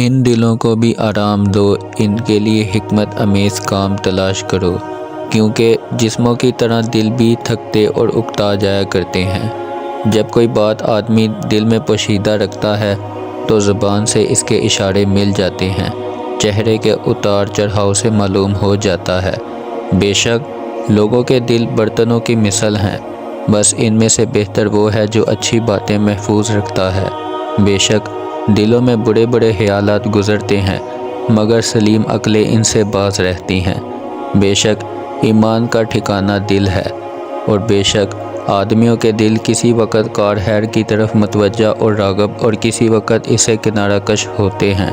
ان دلوں کو بھی آرام دو، ان کے لیے حکمت امیز کام تلاش کرو، کیونکہ جسموں کی طرح دل بھی تھکتے اور اکتا جایا کرتے ہیں۔ جب کوئی بات آدمی دل میں پوشیدہ رکھتا ہے تو زبان سے اس کے اشارے مل جاتے ہیں، چہرے کے اتار چڑھاؤ سے معلوم ہو جاتا ہے۔ بے شک لوگوں کے دل برتنوں کی مثل ہیں، بس ان میں سے بہتر وہ ہے جو اچھی باتیں محفوظ رکھتا ہے۔ بے شک دلوں میں بڑے بڑے خیالات گزرتے ہیں، مگر سلیم عقلیں ان سے باز رہتی ہیں۔ بے شک ایمان کا ٹھکانہ دل ہے، اور بے شک آدمیوں کے دل کسی وقت کار خیر کی طرف متوجہ اور راغب، اور کسی وقت اسے کنارہ کش ہوتے ہیں۔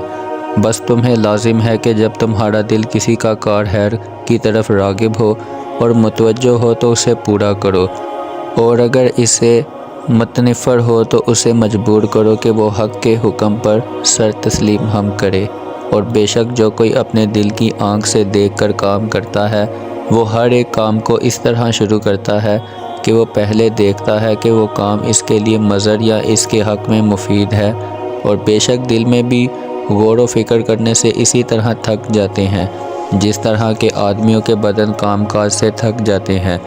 بس تمہیں لازم ہے کہ جب تمہارا دل کسی کا کار خیر کی طرف راغب ہو اور متوجہ ہو تو اسے پورا کرو، اور اگر اسے متنفر ہو تو اسے مجبور کرو کہ وہ حق کے حکم پر سر تسلیم ہم کرے۔ اور بے شک جو کوئی اپنے دل کی آنکھ سے دیکھ کر کام کرتا ہے، وہ ہر ایک کام کو اس طرح شروع کرتا ہے کہ وہ پہلے دیکھتا ہے کہ وہ کام اس کے لیے مضر یا اس کے حق میں مفید ہے، اور بے شک دل میں بھی غور و فکر کرنے سے اسی طرح تھک جاتے ہیں جس طرح کے آدمیوں کے بدن کام کاج سے تھک جاتے ہیں۔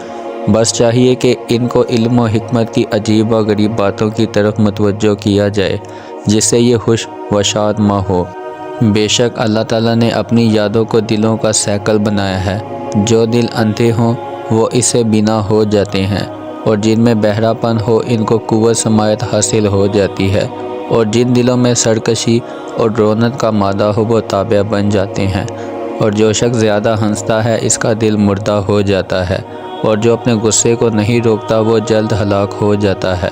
بس چاہیے کہ ان کو علم و حکمت کی عجیب و غریب باتوں کی طرف متوجہ کیا جائے، جس سے یہ خوش و شاد ماں ہو۔ بے شک اللہ تعالیٰ نے اپنی یادوں کو دلوں کا سیکل بنایا ہے۔ جو دل اندھے ہوں وہ اس سے بینا ہو جاتے ہیں، اور جن میں بہرا پن ہو ان کو قوت سماعت حاصل ہو جاتی ہے، اور جن دلوں میں سرکشی اور رونق کا مادہ ہو وہ تابع بن جاتے ہیں۔ اور جو شخص زیادہ ہنستا ہے اس کا دل مردہ ہو جاتا ہے، اور جو اپنے غصے کو نہیں روکتا وہ جلد ہلاک ہو جاتا ہے۔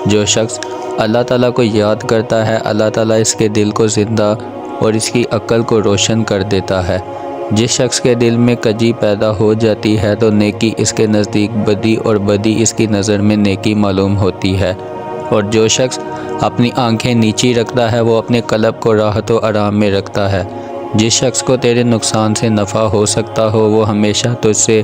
جو شخص اللہ تعالیٰ کو یاد کرتا ہے، اللہ تعالیٰ اس کے دل کو زندہ اور اس کی عقل کو روشن کر دیتا ہے۔ جس شخص کے دل میں کجی پیدا ہو جاتی ہے تو نیکی اس کے نزدیک بدی، اور بدی اس کی نظر میں نیکی معلوم ہوتی ہے۔ اور جو شخص اپنی آنکھیں نیچی رکھتا ہے وہ اپنے قلب کو راحت و آرام میں رکھتا ہے۔ جس شخص کو تیرے نقصان سے نفع ہو سکتا ہو وہ ہمیشہ تجھ سے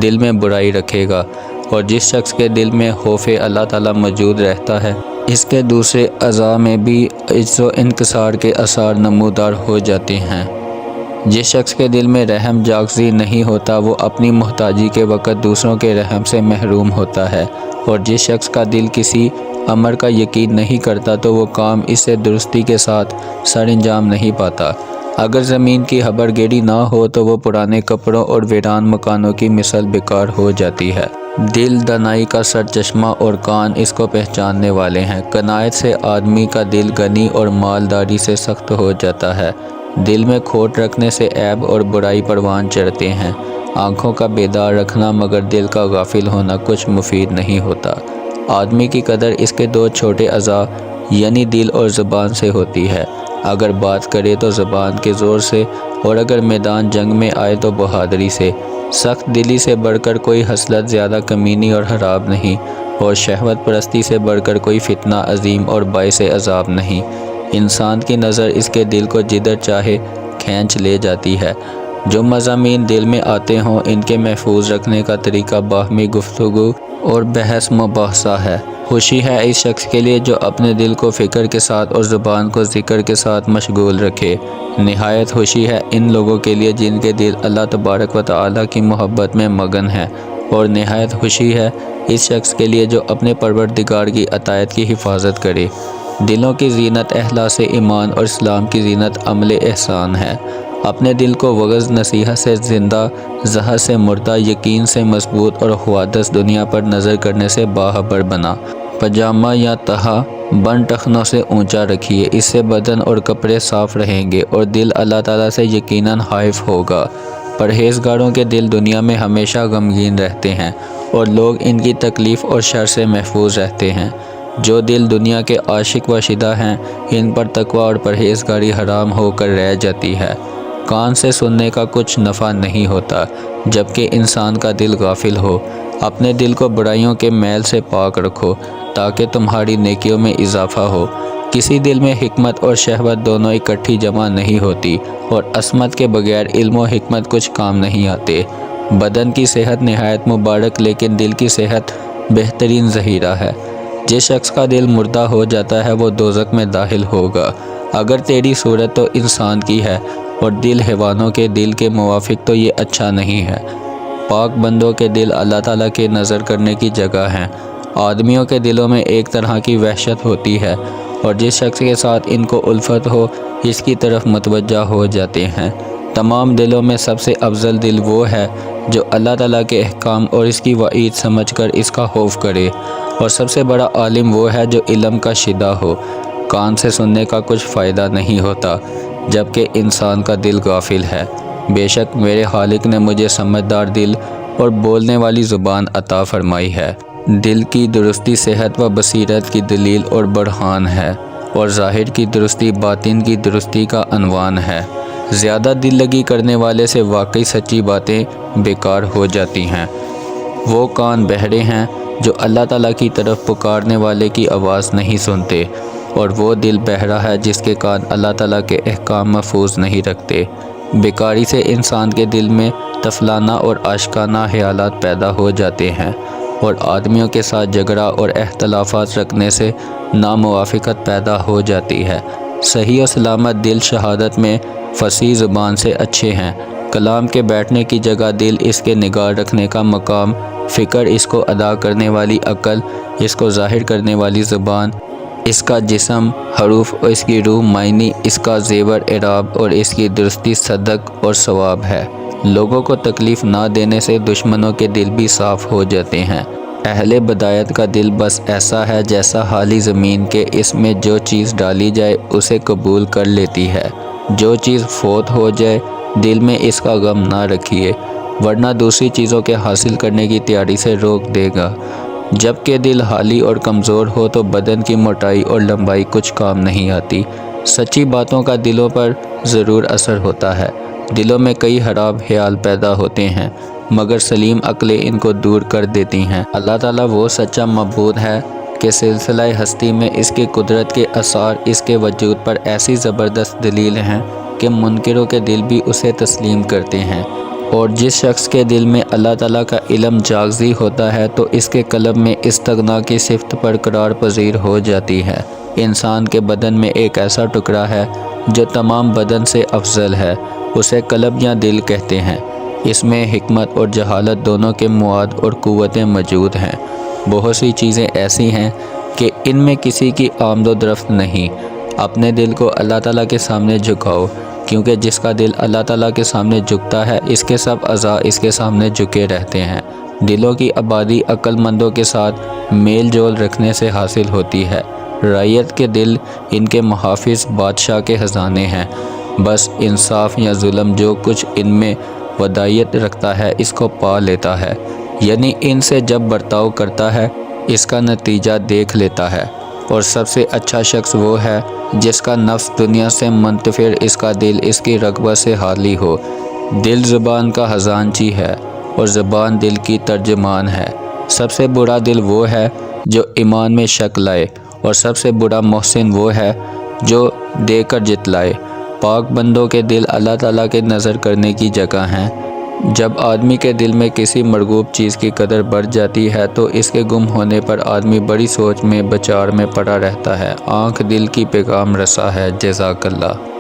دل میں برائی رکھے گا، اور جس شخص کے دل میں خوف اللہ تعالیٰ موجود رہتا ہے اس کے دوسرے اعضاء میں بھی عجز و انکسار کے آثار نمودار ہو جاتے ہیں۔ جس شخص کے دل میں رحم جاگزی نہیں ہوتا وہ اپنی محتاجی کے وقت دوسروں کے رحم سے محروم ہوتا ہے، اور جس شخص کا دل کسی امر کا یقین نہیں کرتا تو وہ کام اس سے درستی کے ساتھ سر انجام نہیں پاتا۔ اگر زمین کی حبر گیری نہ ہو تو وہ پرانے کپڑوں اور ویران مکانوں کی مثل بیکار ہو جاتی ہے۔ دل دانائی کا سرچشمہ اور کان اس کو پہچاننے والے ہیں۔ قناعت سے آدمی کا دل غنی اور مالداری سے سخت ہو جاتا ہے۔ دل میں کھوٹ رکھنے سے عیب اور برائی پروان چڑھتے ہیں۔ آنکھوں کا بیدار رکھنا مگر دل کا غافل ہونا کچھ مفید نہیں ہوتا۔ آدمی کی قدر اس کے دو چھوٹے اعضاء یعنی دل اور زبان سے ہوتی ہے۔ اگر بات کرے تو زبان کے زور سے، اور اگر میدان جنگ میں آئے تو بہادری سے۔ سخت دلی سے بڑھ کر کوئی خصلت زیادہ کمینی اور خراب نہیں، اور شہوت پرستی سے بڑھ کر کوئی فتنہ عظیم اور باعث عذاب نہیں۔ انسان کی نظر اس کے دل کو جدھر چاہے کھینچ لے جاتی ہے۔ جو مضامین دل میں آتے ہوں ان کے محفوظ رکھنے کا طریقہ باہمی گفتگو اور بحث مباحثہ ہے۔ خوشی ہے اس شخص کے لیے جو اپنے دل کو فکر کے ساتھ اور زبان کو ذکر کے ساتھ مشغول رکھے۔ نہایت خوشی ہے ان لوگوں کے لیے جن کے دل اللہ تبارک و تعالیٰ کی محبت میں مگن ہیں، اور نہایت خوشی ہے اس شخص کے لیے جو اپنے پروردگار کی اطاعت کی حفاظت کرے۔ دلوں کی زینت اخلاص ایمان اور اسلام کی زینت عمل احسان ہے۔ اپنے دل کو وعظ نصیحت سے زندہ، زہر سے مردہ، یقین سے مضبوط اور حوادث دنیا پر نظر کرنے سے باخبر بنا۔ پاجامہ یا تہا بن ٹخنوں سے اونچا رکھیے، اس سے بدن اور کپڑے صاف رہیں گے اور دل اللہ تعالیٰ سے یقیناً خائف ہوگا۔ پرہیزگاروں کے دل دنیا میں ہمیشہ غمگین رہتے ہیں، اور لوگ ان کی تکلیف اور شر سے محفوظ رہتے ہیں۔ جو دل دنیا کے عاشق و شدہ ہیں ان پر تقوی اور پرہیزگاری حرام ہو کر رہ جاتی ہے۔ کان سے سننے کا کچھ نفع نہیں ہوتا جبکہ انسان کا دل غافل ہو۔ اپنے دل کو برائیوں کے میل سے پاک رکھو تاکہ تمہاری نیکیوں میں اضافہ ہو۔ کسی دل میں حکمت اور شہوت دونوں اکٹھی جمع نہیں ہوتی، اور عصمت کے بغیر علم و حکمت کچھ کام نہیں آتے۔ بدن کی صحت نہایت مبارک لیکن دل کی صحت بہترین ذخیرہ ہے۔ جس شخص کا دل مردہ ہو جاتا ہے وہ دوزخ میں داخل ہوگا، اگر تیری صورت تو انسان کی ہے اور دل حیوانوں کے دل کے موافق تو یہ اچھا نہیں ہے۔ پاک بندوں کے دل اللہ تعالیٰ کے نظر کرنے کی جگہ ہیں۔ آدمیوں کے دلوں میں ایک طرح کی وحشت ہوتی ہے اور جس شخص کے ساتھ ان کو الفت ہو اس کی طرف متوجہ ہو جاتے ہیں۔ تمام دلوں میں سب سے افضل دل وہ ہے جو اللہ تعالیٰ کے احکام اور اس کی وعید سمجھ کر اس کا خوف کرے، اور سب سے بڑا عالم وہ ہے جو علم کا شیدا ہو۔ کان سے سننے کا کچھ فائدہ نہیں ہوتا جبکہ انسان کا دل غافل ہے۔ بے شک میرے خالق نے مجھے سمجھدار دل اور بولنے والی زبان عطا فرمائی ہے۔ دل کی درستی صحت و بصیرت کی دلیل اور برہان ہے، اور ظاہر کی درستی باطن کی درستی کا عنوان ہے۔ زیادہ دل لگی کرنے والے سے واقعی سچی باتیں بیکار ہو جاتی ہیں۔ وہ کان بہرے ہیں جو اللہ تعالیٰ کی طرف پکارنے والے کی آواز نہیں سنتے، اور وہ دل بہرا ہے جس کے کان اللہ تعالیٰ کے احکام محفوظ نہیں رکھتے۔ بیکاری سے انسان کے دل میں طفلانہ اور عاشقانہ خیالات پیدا ہو جاتے ہیں، اور آدمیوں کے ساتھ جھگڑا اور اختلافات رکھنے سے ناموافقت پیدا ہو جاتی ہے۔ صحیح و سلامت دل شہادت میں فصیح زبان سے اچھے ہیں۔ کلام کے بیٹھنے کی جگہ دل، اس کے نگاہ رکھنے کا مقام، فکر، اس کو ادا کرنے والی عقل، اس کو ظاہر کرنے والی زبان، اس کا جسم، حروف اور اس کی روح معنی، اس کا زیور اعراب اور اس کی درستی صدق اور ثواب ہے۔ لوگوں کو تکلیف نہ دینے سے دشمنوں کے دل بھی صاف ہو جاتے ہیں۔ اہل بدایت کا دل بس ایسا ہے جیسا حالی زمین کے، اس میں جو چیز ڈالی جائے اسے قبول کر لیتی ہے۔ جو چیز فوت ہو جائے دل میں اس کا غم نہ رکھیے، ورنہ دوسری چیزوں کے حاصل کرنے کی تیاری سے روک دے گا۔ جب کہ دل حالی اور کمزور ہو تو بدن کی موٹائی اور لمبائی کچھ کام نہیں آتی۔ سچی باتوں کا دلوں پر ضرور اثر ہوتا ہے۔ دلوں میں کئی خراب خیال پیدا ہوتے ہیں مگر سلیم عقلیں ان کو دور کر دیتی ہیں۔ اللہ تعالیٰ وہ سچا معبود ہے کہ سلسلہ ہستی میں اس کی قدرت کے آثار اس کے وجود پر ایسی زبردست دلیل ہیں کہ منکروں کے دل بھی اسے تسلیم کرتے ہیں، اور جس شخص کے دل میں اللہ تعالیٰ کا علم جاگزی ہوتا ہے تو اس کے قلب میں استغنا کی صفت برقرار پذیر ہو جاتی ہے۔ انسان کے بدن میں ایک ایسا ٹکڑا ہے جو تمام بدن سے افضل ہے، اسے قلب یا دل کہتے ہیں۔ اس میں حکمت اور جہالت دونوں کے مواد اور قوتیں موجود ہیں۔ بہت سی چیزیں ایسی ہیں کہ ان میں کسی کی آمد و رفت نہیں۔ اپنے دل کو اللہ تعالیٰ کے سامنے جھکاؤ، کیونکہ جس کا دل اللہ تعالیٰ کے سامنے جھکتا ہے اس کے سب اعضاء اس کے سامنے جھکے رہتے ہیں۔ دلوں کی آبادی عقل مندوں کے ساتھ میل جول رکھنے سے حاصل ہوتی ہے۔ رعیت کے دل ان کے محافظ بادشاہ کے خزانے ہیں۔ بس انصاف یا ظلم جو کچھ ان میں ودائیت رکھتا ہے اس کو پا لیتا ہے، یعنی ان سے جب برتاؤ کرتا ہے اس کا نتیجہ دیکھ لیتا ہے۔ اور سب سے اچھا شخص وہ ہے جس کا نفس دنیا سے منتفر، اس کا دل اس کی رغبت سے خالی ہو۔ دل زبان کا خزانچی ہے اور زبان دل کی ترجمان ہے۔ سب سے برا دل وہ ہے جو ایمان میں شک لائے، اور سب سے برا محسن وہ ہے جو دے کر جتلائے۔ پاک بندوں کے دل اللہ تعالیٰ کے نظر کرنے کی جگہ ہیں۔ جب آدمی کے دل میں کسی مرغوب چیز کی قدر بڑھ جاتی ہے تو اس کے گم ہونے پر آدمی بڑی سوچ میں بچار میں پڑا رہتا ہے۔ آنکھ دل کی پیغام رسا ہے۔ جزاک اللہ۔